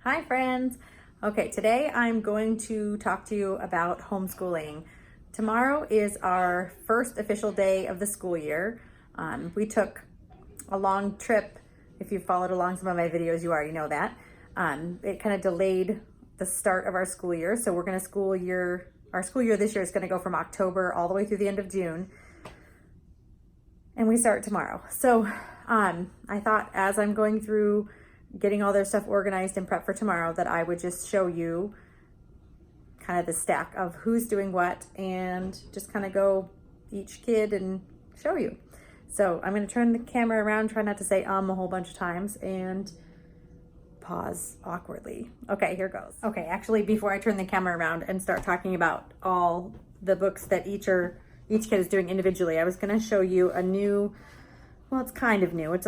Hi friends. Okay, today I'm going to talk to you about homeschooling. Tomorrow is our first official day of the school year. We took a long trip. If you've followed along some of my videos, you already know that. It kind of delayed the start of our school year. So we're going to our school year this year is going to go from October all the way through the end of June. And we start tomorrow. So I thought as I'm going through getting all their stuff organized and prepped for tomorrow that I would just show you kind of the stack of who's doing what and just kind of go each kid and show you. So I'm going to turn the camera around, try not to say a whole bunch of times, and pause awkwardly. Okay, here goes. Okay, actually before I turn the camera around and start talking about all the books that each kid is doing individually, I was going to show you a new, well, it's kind of new. It's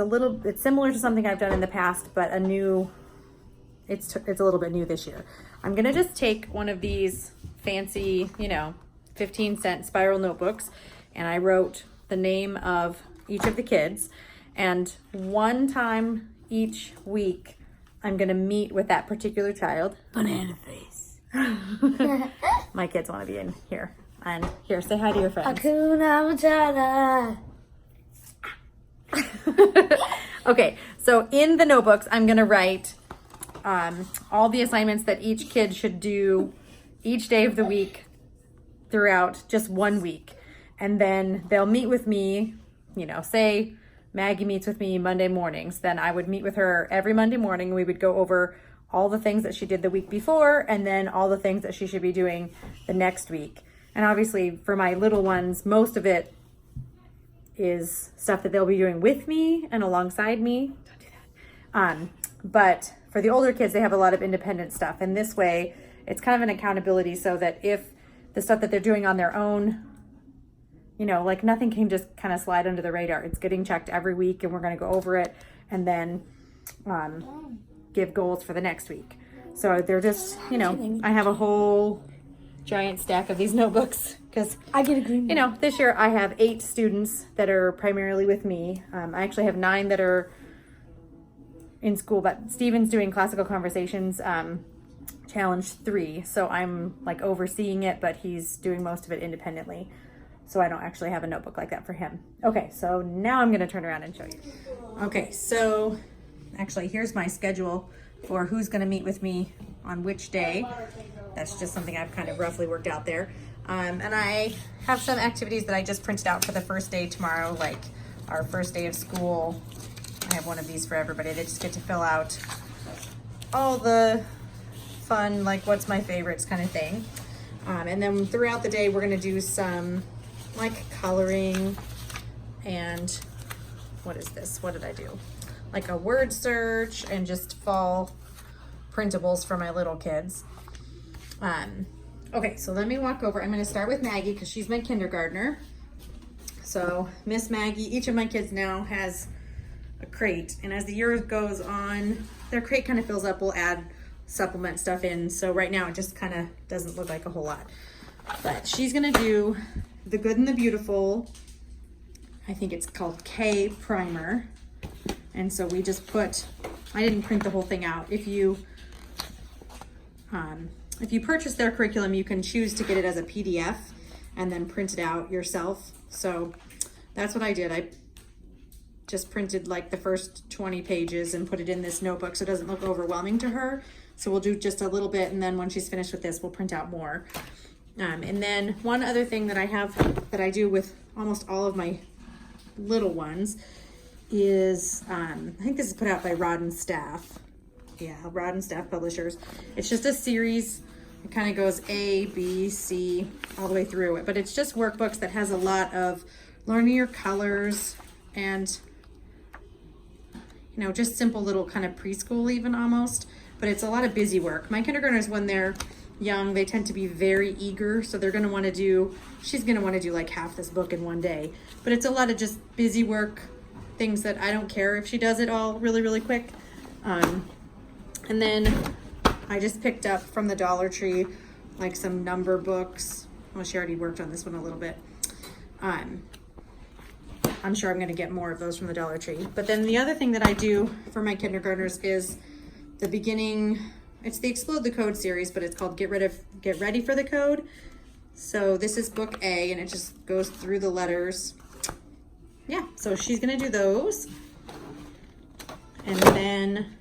similar to something I've done in the past, but it's a little bit new this year. I'm gonna just take one of these fancy, 15-cent spiral notebooks, and I wrote the name of each of the kids, and one time each week, I'm gonna meet with that particular child. Banana face. My kids wanna be in here. And here, say hi to your friends. Hakuna Matata. Okay, so in the notebooks, I'm gonna write all the assignments that each kid should do each day of the week throughout just 1 week. And then they'll meet with me, say Maggie meets with me Monday mornings, then I would meet with her every Monday morning. We would go over all the things that she did the week before and then all the things that she should be doing the next week. And obviously for my little ones, most of it is stuff that they'll be doing with me and alongside me. Don't do that. But for the older kids, they have a lot of independent stuff. And this way, it's kind of an accountability so that if the stuff that they're doing on their own, like nothing can just kind of slide under the radar. It's getting checked every week and we're going to go over it and then give goals for the next week. So they're just, I have a whole giant stack of these notebooks because I get a green. This year I have 8 students that are primarily with me. I actually have 9 that are in school, but Steven's doing classical conversations challenge 3, so I'm like overseeing it, but he's doing most of it independently, so I don't actually have a notebook like that for him. Okay, so now I'm going to turn around and show you. Okay, so actually here's my schedule for who's going to meet with me on which day. That's just something I've kind of roughly worked out there. And I have some activities that I just printed out for the first day tomorrow, like our first day of school. I have one of these for everybody. They just get to fill out all the fun, like what's my favorites kind of thing. And then throughout the day, we're gonna do some like coloring and what is this? What did I do? Like a word search and just fall printables for my little kids. Okay, so let me walk over. I'm going to start with Maggie because she's my kindergartner. So Miss Maggie, each of my kids now has a crate, and as the year goes on, their crate kind of fills up. We'll add supplement stuff in. So right now it just kind of doesn't look like a whole lot. But she's going to do The Good and the Beautiful. I think it's called K Primer. And so we just I didn't print the whole thing out. If you purchase their curriculum, you can choose to get it as a PDF and then print it out yourself. So that's what I did. I just printed like the first 20 pages and put it in this notebook so it doesn't look overwhelming to her. So we'll do just a little bit, and then when she's finished with this, we'll print out more. And then one other thing that I do with almost all of my little ones is, I think this is put out by Rod and Staff. Yeah, Rod and Staff Publishers. It's just a series. It kind of goes A, B, C, all the way through it. But it's just workbooks that has a lot of learning your colors and, just simple little kind of preschool even almost. But it's a lot of busy work. My kindergartners, when they're young, they tend to be very eager. So she's going to want to do like half this book in one day. But it's a lot of just busy work, things that I don't care if she does it all really, really quick. And then I just picked up from the Dollar Tree, like some number books. Well, she already worked on this one a little bit. I'm sure I'm going to get more of those from the Dollar Tree. But then the other thing that I do for my kindergartners is the beginning it's the Explode the Code series, but it's called Get Ready for the Code. So this is book A, and it just goes through the letters. Yeah, so she's gonna do those. And then,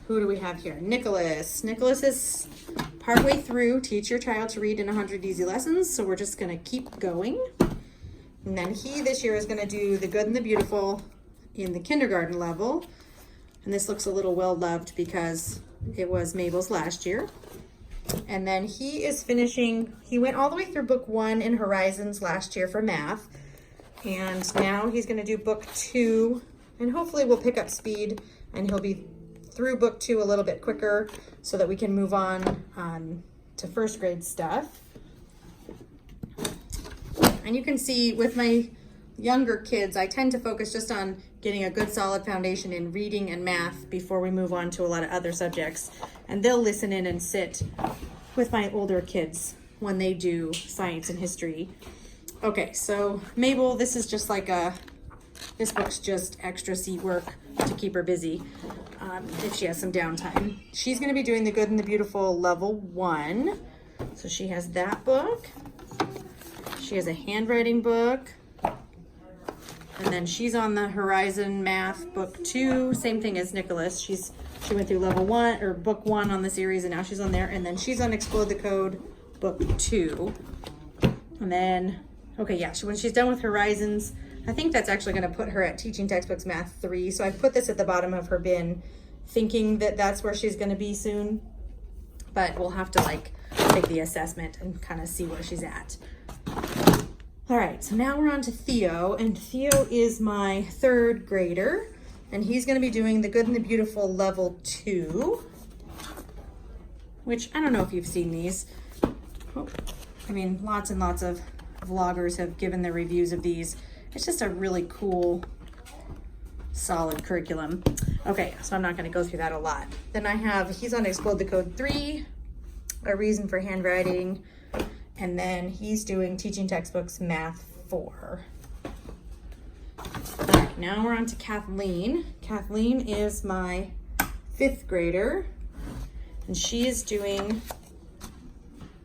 who do we have here? Nicholas. Nicholas is partway through Teach Your Child to Read in 100 Easy Lessons, so we're just gonna keep going. And then he, this year, is gonna do The Good and the Beautiful in the kindergarten level. And this looks a little well-loved because it was Mabel's last year. And then he is finishing, he went all the way through book 1 in Horizons last year for math. And now he's gonna do book 2, and hopefully we'll pick up speed and he'll be through book 2 a little bit quicker so that we can move on to first grade stuff. And you can see with my younger kids, I tend to focus just on getting a good solid foundation in reading and math before we move on to a lot of other subjects. And they'll listen in and sit with my older kids when they do science and history. Okay, so Mabel, this is just like this book's just extra seat work to keep her busy if she has some downtime. She's gonna be doing The Good and the Beautiful level 1. So she has that book. She has a handwriting book. And then she's on the Horizon Math book 2, same thing as Nicholas. She went through level 1 or book 1 on the series, and now she's on there. And then she's on Explode the Code book 2. And then, okay, yeah, when she's done with Horizons, I think that's actually going to put her at Teaching Textbooks Math 3. So I put this at the bottom of her bin, thinking that that's where she's going to be soon. But we'll have to take the assessment and kind of see where she's at. All right, so now we're on to Theo, and Theo is my 3rd grader, and he's going to be doing The Good and the Beautiful level 2, which I don't know if you've seen these. I mean, lots and lots of vloggers have given their reviews of these. It's just a really cool, solid curriculum. Okay, so I'm not going to go through that a lot. Then he's on Explode the Code 3, A Reason for Handwriting, and then he's doing Teaching Textbooks Math 4. All right, now we're on to Kathleen. Kathleen is my 5th grader, and she is doing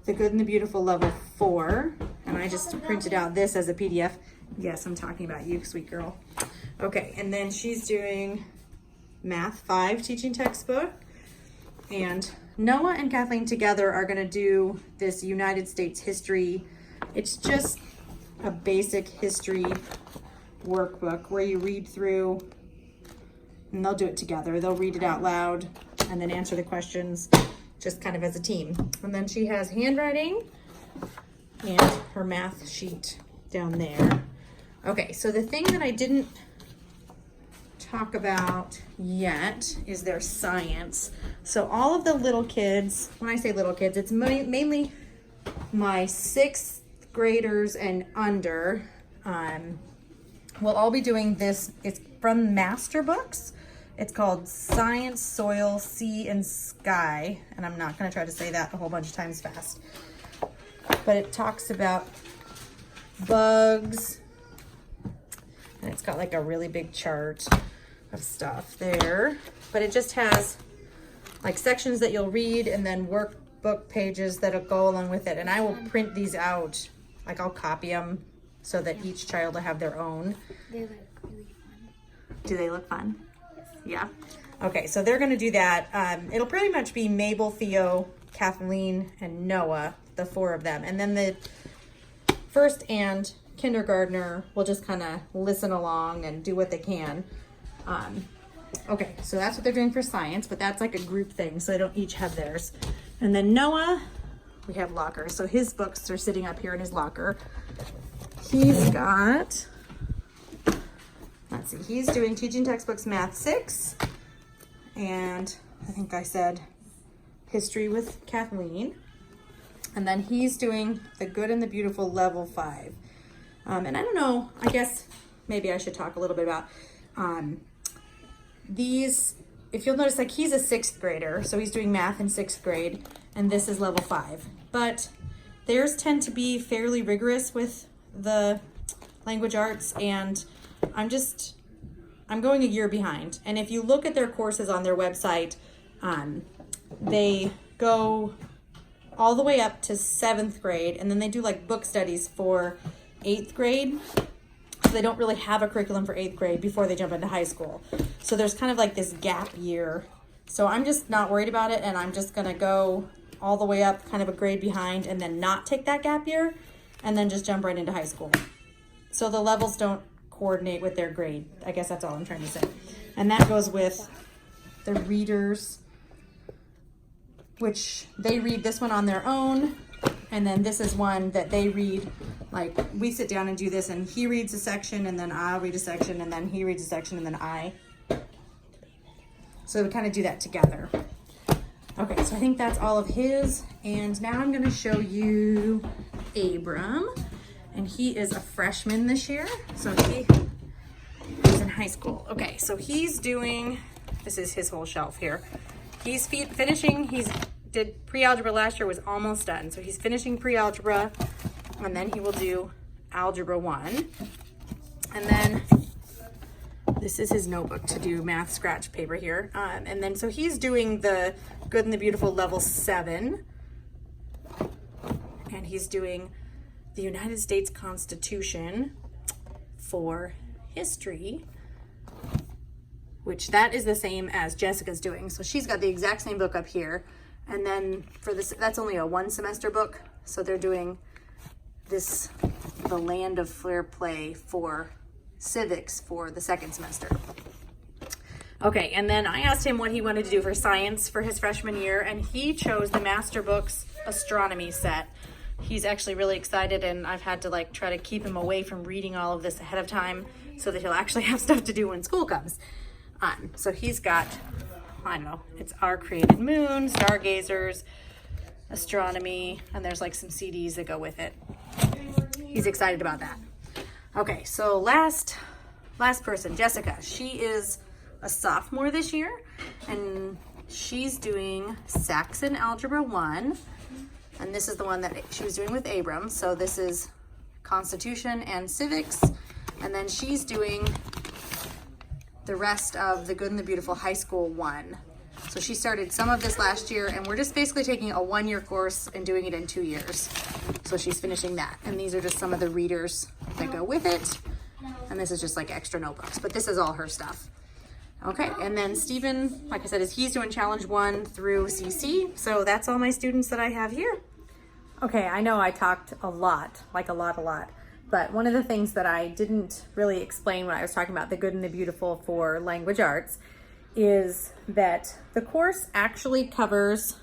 The Good and the Beautiful level 4, and I just printed out this as a PDF. Yes, I'm talking about you, sweet girl. Okay, and then she's doing Math 5 teaching textbook, and Noah and Kathleen together are gonna do this United States history. It's just a basic history workbook where you read through, and they'll do it together. They'll read it out loud and then answer the questions just kind of as a team. And then she has handwriting and her math sheet down there. Okay, so the thing that I didn't talk about yet is their science. So all of the little kids, when I say little kids, it's mainly my 6th graders and under, will all be doing this. It's from Master Books. It's called Science, Soil, Sea, and Sky. And I'm not going to try to say that a whole bunch of times fast. But it talks about bugs. And it's got like a really big chart of stuff there. But it just has like sections that you'll read and then workbook pages that'll go along with it. And I will print these out. Like I'll copy them so that each child will have their own. They look really fun. Do they look fun? Yeah. Okay, so they're going to do that. It'll pretty much be Mabel, Theo, Kathleen, and Noah, the 4 of them. And then the first and kindergartner will just kind of listen along and do what they can. Okay, so that's what they're doing for science, but that's like a group thing, so they don't each have theirs. And then Noah, we have lockers. So his books are sitting up here in his locker. He's got, let's see, he's doing Teaching Textbooks Math 6, and I think I said History with Kathleen. And then he's doing The Good and the Beautiful level 5. And I don't know, I guess maybe I should talk a little bit about these. If you'll notice, like he's a 6th grader, so he's doing math in 6th grade, and this is level 5. But theirs tend to be fairly rigorous with the language arts, and I'm going a year behind. And if you look at their courses on their website, they go all the way up to 7th grade, and then they do like book studies for 8th grade. So they don't really have a curriculum for 8th grade before they jump into high school. So there's kind of like this gap year. So I'm just not worried about it, and I'm just gonna go all the way up kind of a grade behind and then not take that gap year and then just jump right into high school. So the levels don't coordinate with their grade. I guess that's all I'm trying to say. And that goes with the readers, which they read this one on their own. And then this is one that they read, like we sit down and do this, and he reads a section and then I'll read a section and then he reads a section and then I. So we kind of do that together. Okay, so I think that's all of his. And now I'm gonna show you Abram. And he is a freshman this year. So he's in high school. Okay, so he's doing, this is his whole shelf here. He's finishing, did pre-algebra last year, was almost done. So he's finishing pre-algebra, and then he will do algebra 1. And then this is his notebook to do math scratch paper here. And then so he's doing the Good and the Beautiful level 7. And he's doing the United States Constitution for history, which that is the same as Jessica's doing. So she's got the exact same book up here. And then for this, that's only a 1 semester book. So they're doing this, the Land of Fair Play for civics for the 2nd semester. Okay, and then I asked him what he wanted to do for science for his freshman year, and he chose the Master Books Astronomy set. He's actually really excited, and I've had to like try to keep him away from reading all of this ahead of time so that he'll actually have stuff to do when school comes. So he's got, I don't know, it's Our Created Moon, Stargazers, Astronomy, and there's like some CDs that go with it. He's excited about that. Okay, so last person, Jessica. She is a sophomore this year, and she's doing Saxon Algebra 1, and this is the one that she was doing with Abram. So this is Constitution and Civics, and then she's doing the rest of the Good and the Beautiful High School 1. So she started some of this last year, and we're just basically taking a 1-year course and doing it in 2 years. So she's finishing that. And these are just some of the readers that go with it. And this is just like extra notebooks, but this is all her stuff. Okay, and then Steven, like I said, he's doing Challenge 1 through CC. So that's all my students that I have here. Okay, I know I talked a lot, like a lot. But one of the things that I didn't really explain when I was talking about the Good and the Beautiful for language arts is that the course actually covers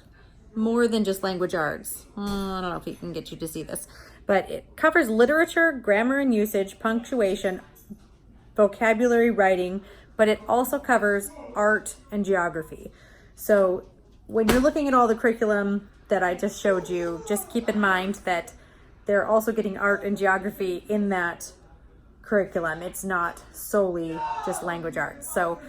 more than just language arts. I don't know if he can get you to see this, but it covers literature, grammar and usage, punctuation, vocabulary, writing, but it also covers art and geography. So when you're looking at all the curriculum that I just showed you, just keep in mind that they're also getting art and geography in that curriculum. It's not solely just language arts. So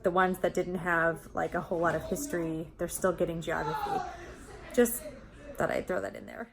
the ones that didn't have like a whole lot of history, they're still getting geography. Just thought I'd throw that in there.